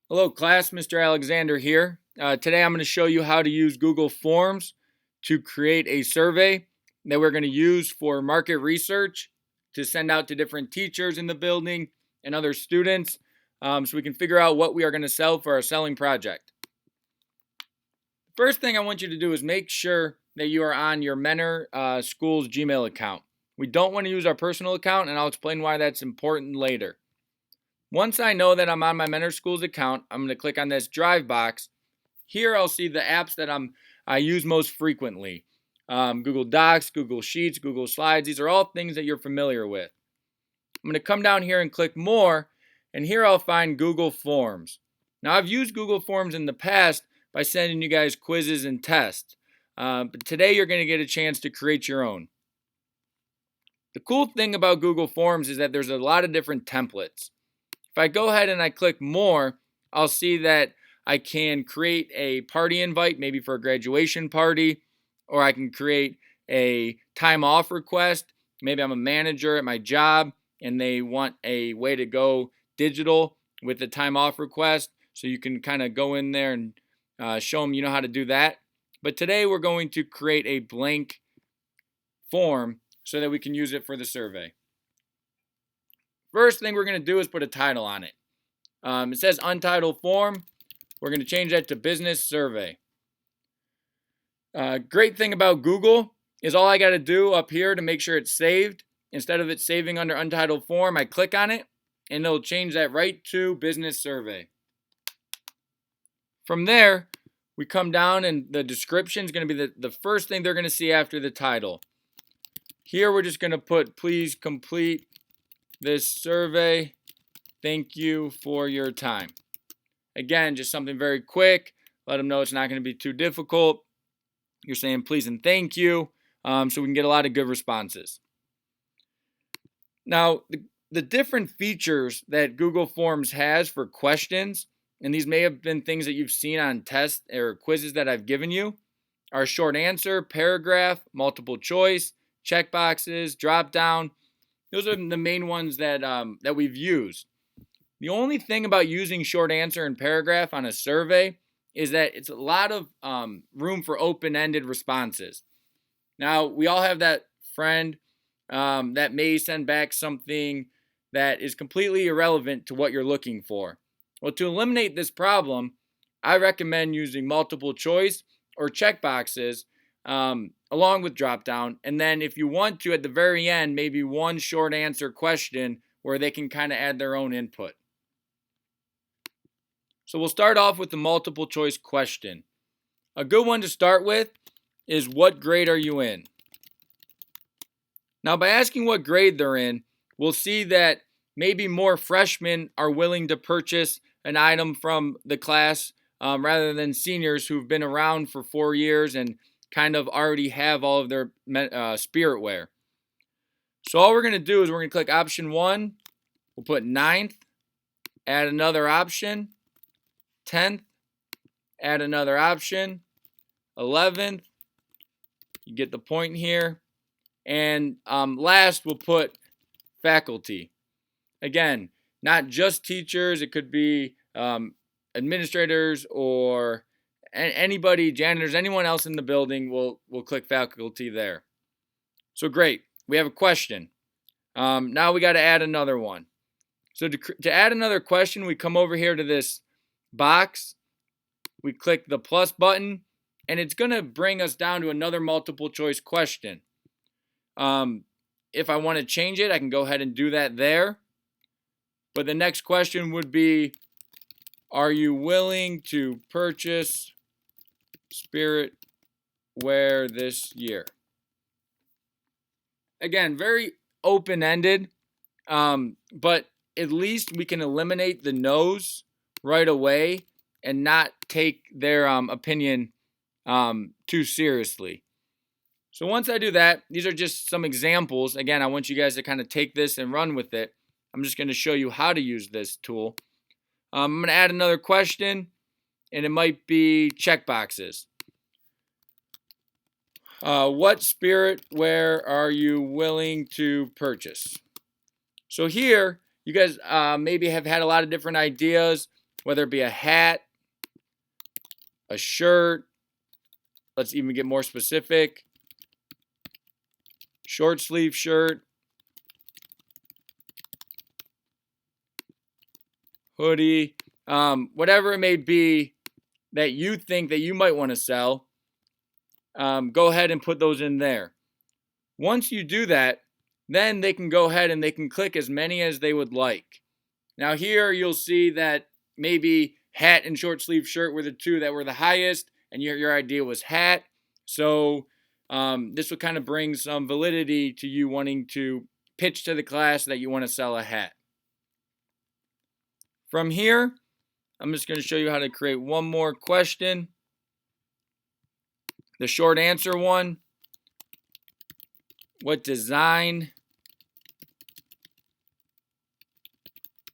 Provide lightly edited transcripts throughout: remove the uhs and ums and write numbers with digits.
Hello class, Mr. Alexander here. Today I'm going to show you how to use Google Forms to create a survey that we're going to use for market research to send out to different teachers in the building and other students so we can figure out what we are going to sell for our selling project. First thing I want you to do is make sure that you are on your Mentor Schools Gmail account. We don't want to use our personal account, and I'll explain why that's important later. Once I know that I'm on my Mentor Schools account, I'm going to click on this Drive box. Here I'll see the apps that I use most frequently. Google Docs, Google Sheets, Google Slides. These are all things that you're familiar with. I'm going to come down here and click More, and here I'll find Google Forms. Now I've used Google Forms in the past by sending you guys quizzes and tests. But today you're going to get a chance to create your own. The cool thing about Google Forms is that there's a lot of different templates. If I go ahead and I click More, I'll see that I can create a party invite, maybe for a graduation party, or I can create a time off request. Maybe I'm a manager at my job and they want a way to go digital with the time off request. So you can kind of go in there and show them you know how to do that. But today we're going to create a blank form so that we can use it for the survey. First thing we're going to do is put a title on it. It says untitled form. We're going to change that to business survey. Great thing about Google is all I got to do up here to make sure it's saved. Instead of it saving under untitled form, I click on it and it'll change that right to business survey. From there, we come down and the description is going to be the first thing they're going to see after the title. Here we're just going to put, please complete this survey. Thank you for your time. Again, just something very quick. Let them know it's not going to be too difficult. You're saying please and thank you so we can get a lot of good responses. Now, the different features that Google Forms has for questions, and these may have been things that you've seen on tests or quizzes that I've given you, are short answer, paragraph, multiple choice, checkboxes, drop down. Those are the main ones that we've used. The only thing about using short answer and paragraph on a survey is that it's a lot of room for open-ended responses. Now, we all have that friend that may send back something that is completely irrelevant to what you're looking for. Well, to eliminate this problem, I recommend using multiple choice or checkboxes along with drop down. And then if you want to, at the very end, maybe one short answer question where they can kind of add their own input. So we'll start off with the multiple choice question. A good one to start with is what grade are you in? Now by asking what grade they're in, we'll see that maybe more freshmen are willing to purchase an item from the class rather than seniors who've been around for 4 years and kind of already have all of their spirit wear. So all we're going to do is we're going to click option 1. We'll put 9th, add another option, 10th, add another option, 11th, you get the point here, and last we'll put faculty. Again, not just teachers, it could be administrators or anybody, janitors, anyone else in the building, we'll click faculty there. So great, we have a question. Now we got to add another one. So to add another question, we come over here to this box, we click the plus button, and it's going to bring us down to another multiple choice question. If I want to change it, I can go ahead and do that there. But the next question would be, are you willing to purchase spirit wear this year? Again, very open-ended, but at least we can eliminate the no's right away and not take their opinion too seriously. So once I do that, these are just some examples. Again, I want you guys to kind of take this and run with it. I'm just going to show you how to use this tool. I'm going to add another question, and it might be checkboxes. What spirit wear are you willing to purchase? So here, you guys maybe have had a lot of different ideas whether it be a hat, a shirt, let's even get more specific, short sleeve shirt, hoodie, whatever it may be that you think that you might want to sell, go ahead and put those in there. Once you do that, then they can go ahead and they can click as many as they would like. Now here you'll see that maybe hat and short sleeve shirt were the two that were the highest, and your idea was hat. So this will kind of bring some validity to you wanting to pitch to the class that you want to sell a hat. From here, I'm just going to show you how to create one more question. The short answer one. What design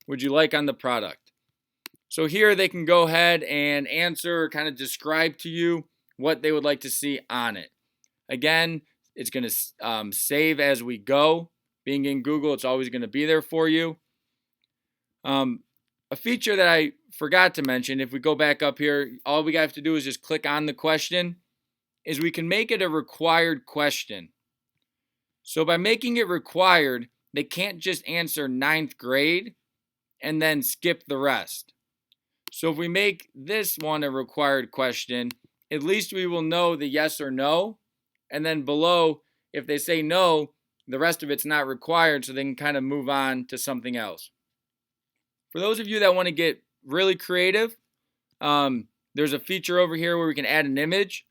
would you like on the product? So here they can go ahead and answer or kind of describe to you what they would like to see on it. Again, it's going to save as we go. Being in Google, it's always going to be there for you. A feature that I forgot to mention, if we go back up here, all we have to do is just click on the question, is we can make it a required question. So by making it required, they can't just answer 9th grade and then skip the rest. So if we make this one a required question, at least we will know the yes or no. And then below, if they say no, the rest of it's not required, so they can kind of move on to something else. For those of you that want to get really creative, there's a feature over here where we can add an image.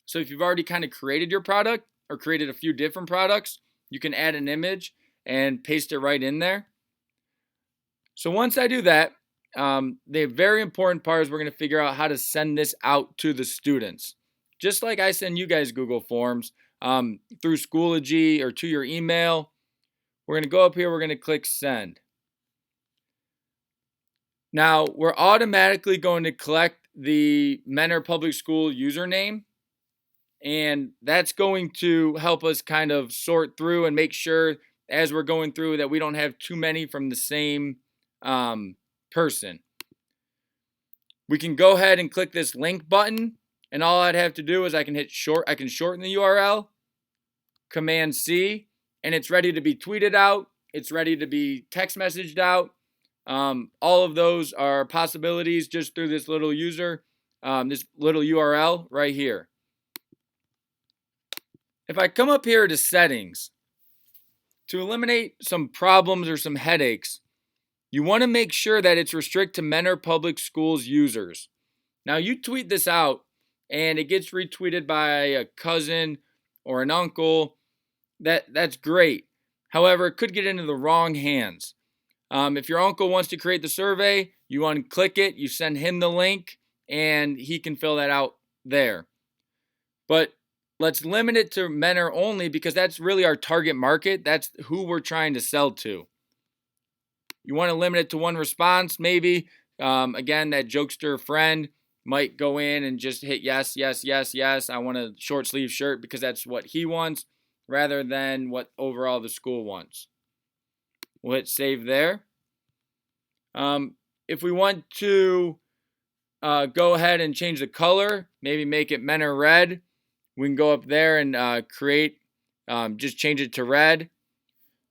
So if you've already kind of created your product or created a few different products, you can add an image and paste it right in there. So once I do that, the very important part is we're going to figure out how to send this out to the students. Just like I send you guys Google Forms through Schoology or to your email, we're going to go up here, we're going to click send. Now, we're automatically going to collect the Mentor Public School username, and that's going to help us kind of sort through and make sure as we're going through that we don't have too many from the same person. We can go ahead and click this link button, and all I'd have to do is I can shorten the URL, Command C, and it's ready to be tweeted out. It's ready to be text messaged out. All of those are possibilities just through this little this little URL right here. If I come up here to settings, to eliminate some problems or some headaches, you want to make sure that it's restricted to Mentor Public Schools users. Now you tweet this out and it gets retweeted by a cousin or an uncle. That's great. However, it could get into the wrong hands. If your uncle wants to create the survey, you unclick it, you send him the link, and he can fill that out there. But let's limit it to Mentor only because that's really our target market. That's who we're trying to sell to. You want to limit it to one response, maybe. Again, that jokester friend might go in and just hit yes, yes, yes, yes. I want a short sleeve shirt because that's what he wants rather than what overall the school wants. We'll hit save there. If we want to go ahead and change the color, maybe make it Mentor red, we can go up there and just change it to red.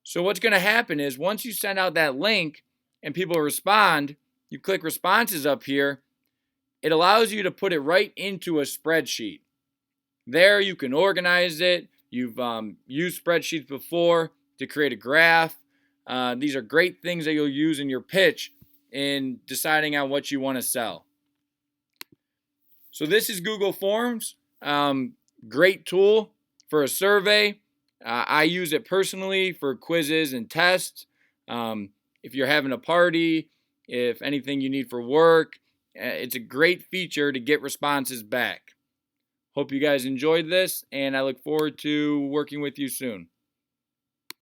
So what's going to happen is once you send out that link and people respond, you click responses up here, it allows you to put it right into a spreadsheet. There you can organize it. You've used spreadsheets before to create a graph. These are great things that you'll use in your pitch in deciding on what you want to sell. So this is Google Forms. Great tool for a survey. I use it personally for quizzes and tests. If you're having a party, if anything you need for work, it's a great feature to get responses back. Hope you guys enjoyed this, and I look forward to working with you soon.